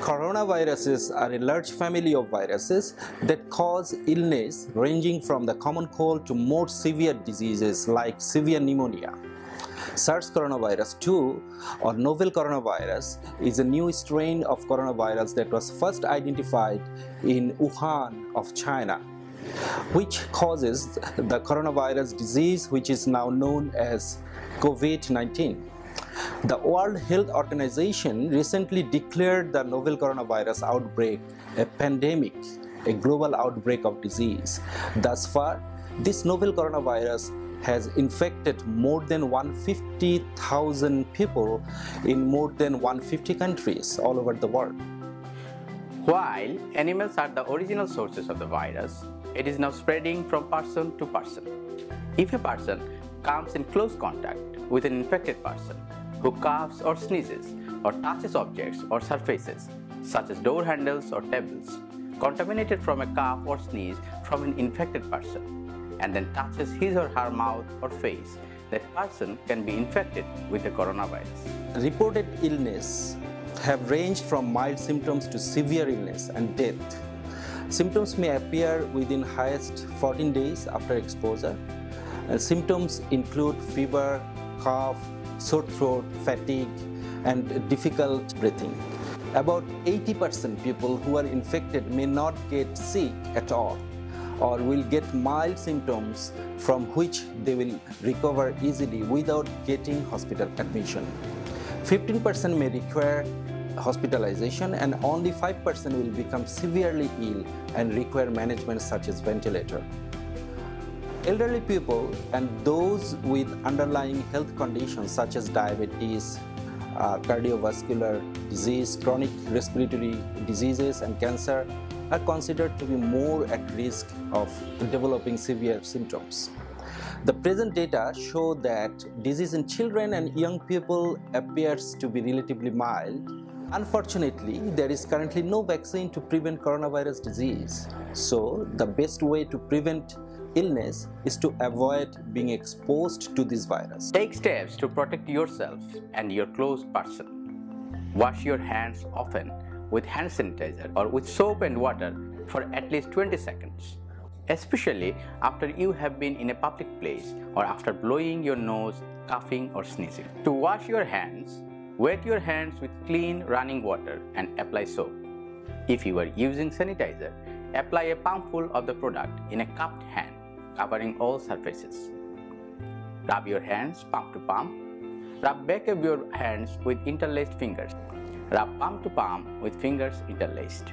Coronaviruses are a large family of viruses that cause illness ranging from the common cold to more severe diseases like severe pneumonia. SARS-CoV-2 or novel coronavirus is a new strain of coronavirus that was first identified in Wuhan of China, which causes the coronavirus disease which is now known as Covid-19. The World Health Organization recently declared the novel coronavirus outbreak a pandemic, a global outbreak of disease. Thus far, this novel coronavirus has infected more than 150,000 people in more than 150 countries all over the world. While animals are the original sources of the virus, it is now spreading from person to person. If a person comes in close contact with an infected person who coughs or sneezes or touches objects or surfaces such as door handles or tables contaminated from a cough or sneeze from an infected person and then touches his or her mouth or face, that person can be infected with the coronavirus. Reported illness have ranged from mild symptoms to severe illness and death. Symptoms may appear within highest 14 days after exposure. Symptoms include fever, cough, sore throat, fatigue, and difficult breathing. About 80% people who are infected may not get sick at all or will get mild symptoms from which they will recover easily without getting hospital admission. 15% may require hospitalization and only 5% will become severely ill and require management such as ventilator. Elderly people and those with underlying health conditions such as diabetes, cardiovascular disease, chronic respiratory diseases and cancer are considered to be more at risk of developing severe symptoms. The present data show that disease in children and young people appears to be relatively mild. Unfortunately, there is currently no vaccine to prevent coronavirus disease. So, the best way to prevent illness is to avoid being exposed to this virus. Take steps to protect yourself and your close person. Wash your hands often with hand sanitizer or with soap and water for at least 20 seconds, especially after you have been in a public place or after blowing your nose, coughing or sneezing. To wash your hands, wet your hands with clean running water and apply soap. If you are using sanitizer, apply a palmful of the product in a cupped hand, covering all surfaces. Rub your hands palm to palm. Rub back of your hands with interlaced fingers. Rub palm to palm with fingers interlaced.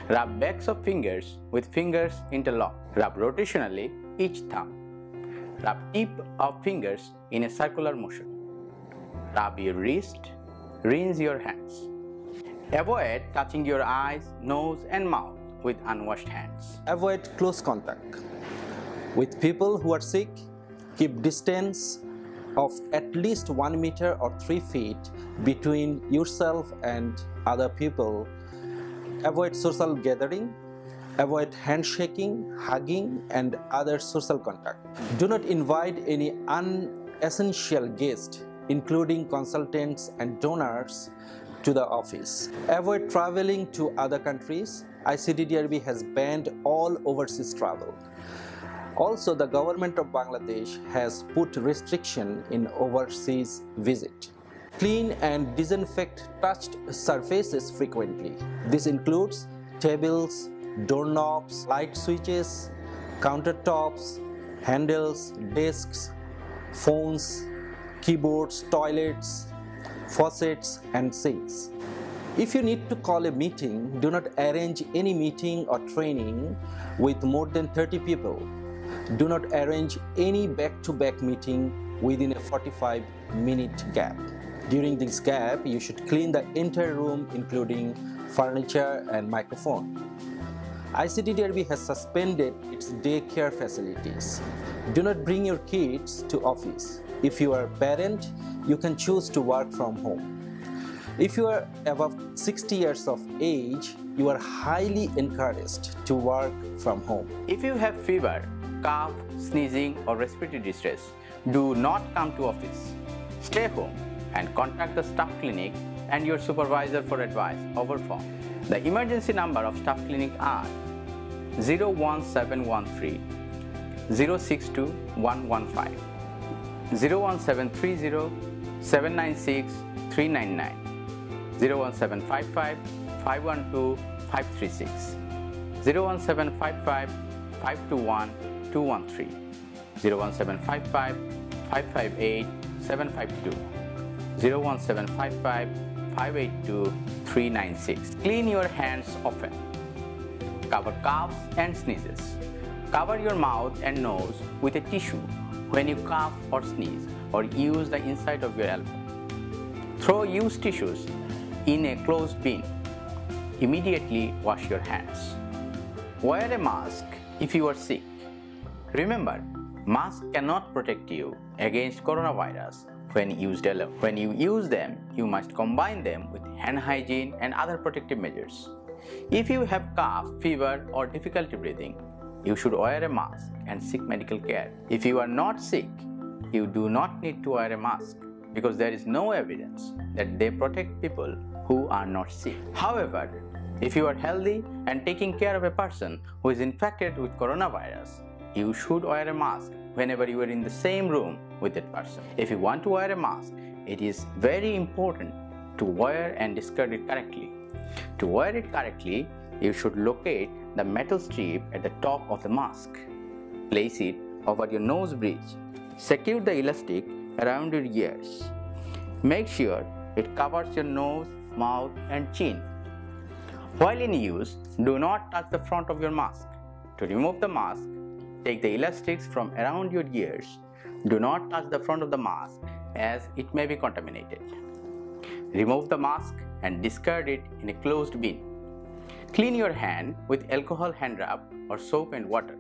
Rub backs of fingers with fingers interlocked. Rub rotationally each thumb. Rub tip of fingers in a circular motion. Rub your wrist. Rinse your hands. Avoid touching your eyes, nose and mouth with unwashed hands. Avoid close contact with people who are sick. Keep distance of at least 1 meter or 3 feet between yourself and other people. Avoid social gathering. Avoid handshaking, hugging, and other social contact. Do not invite any unessential guests, including consultants and donors, to the office. Avoid traveling to other countries. ICDDRB has banned all overseas travel. Also, the government of Bangladesh has put restriction in overseas visit. Clean and disinfect touched surfaces frequently. This includes tables, doorknobs, light switches, countertops, handles, desks, phones, keyboards, toilets, faucets, and sinks. If you need to call a meeting, do not arrange any meeting or training with more than 30 people. Do not arrange any back-to-back meeting within a 45-minute gap. During this gap, you should clean the entire room, including furniture and microphone. ICDDRB has suspended its daycare facilities. Do not bring your kids to office. If you are a parent, you can choose to work from home. If you are above 60 years of age, you are highly encouraged to work from home. If you have fever, cough, sneezing or respiratory distress, do not come to office. Stay home and contact the staff clinic and your supervisor for advice over phone. The emergency number of staff clinic are 01713 062 115, 01730 796 399, 01755 512 536, 01755 521 213, 01755 558 752, 01755 582 396. Clean your hands often. Cover coughs and sneezes. Cover your mouth and nose with a tissue when you cough or sneeze, or use the inside of your elbow. Throw used tissues in a closed bin. Immediately wash your hands. Wear a mask if you are sick. Remember, masks cannot protect you against coronavirus when used alone. When you use them, you must combine them with hand hygiene and other protective measures. If you have cough, fever, or difficulty breathing, you should wear a mask and seek medical care. If you are not sick, you do not need to wear a mask because there is no evidence that they protect people who are not sick. However, if you are healthy and taking care of a person who is infected with coronavirus, you should wear a mask whenever you are in the same room with that person. If you want to wear a mask, it is very important to wear and discard it correctly. To wear it correctly, you should locate the metal strip at the top of the mask. Place it over your nose bridge. Secure the elastic around your ears. Make sure it covers your nose, mouth, and chin. While in use, do not touch the front of your mask. To remove the mask, take the elastics from around your ears. Do not touch the front of the mask as it may be contaminated. Remove the mask and discard it in a closed bin. Clean your hand with alcohol hand rub or soap and water.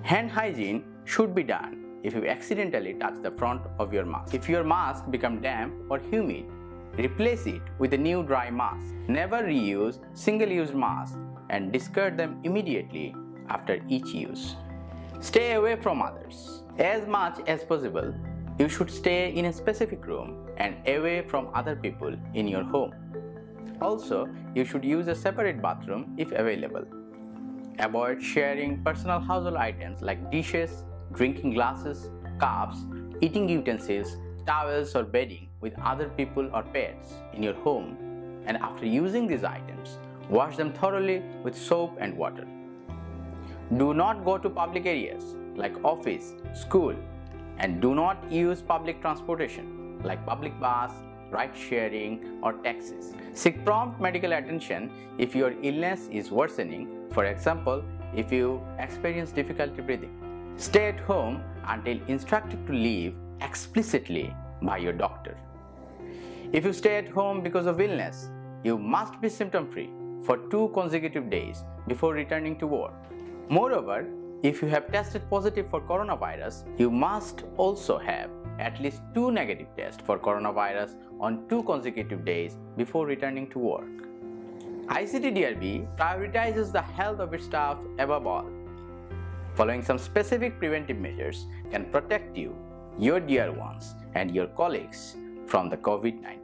Hand hygiene should be done if you accidentally touch the front of your mask. If your mask becomes damp or humid, replace it with a new dry mask. Never reuse single-use masks and discard them immediately after each use. Stay away from others. As much as possible, you should stay in a specific room and away from other people in your home. Also, you should use a separate bathroom if available. Avoid sharing personal household items like dishes, drinking glasses, cups, eating utensils, towels or bedding with other people or pets in your home, and after using these items, wash them thoroughly with soap and water. Do not go to public areas like office, school, and do not use public transportation like public bus, ride sharing, or taxis. Seek prompt medical attention if your illness is worsening, for example, if you experience difficulty breathing. Stay at home until instructed to leave explicitly by your doctor. If you stay at home because of illness, you must be symptom-free for 2 consecutive days before returning to work. Moreover, if you have tested positive for coronavirus, you must also have at least 2 negative tests for coronavirus on 2 consecutive days before returning to work. ICDDRB prioritizes the health of its staff above all. Following some specific preventive measures can protect you, your dear ones, and your colleagues from the COVID-19.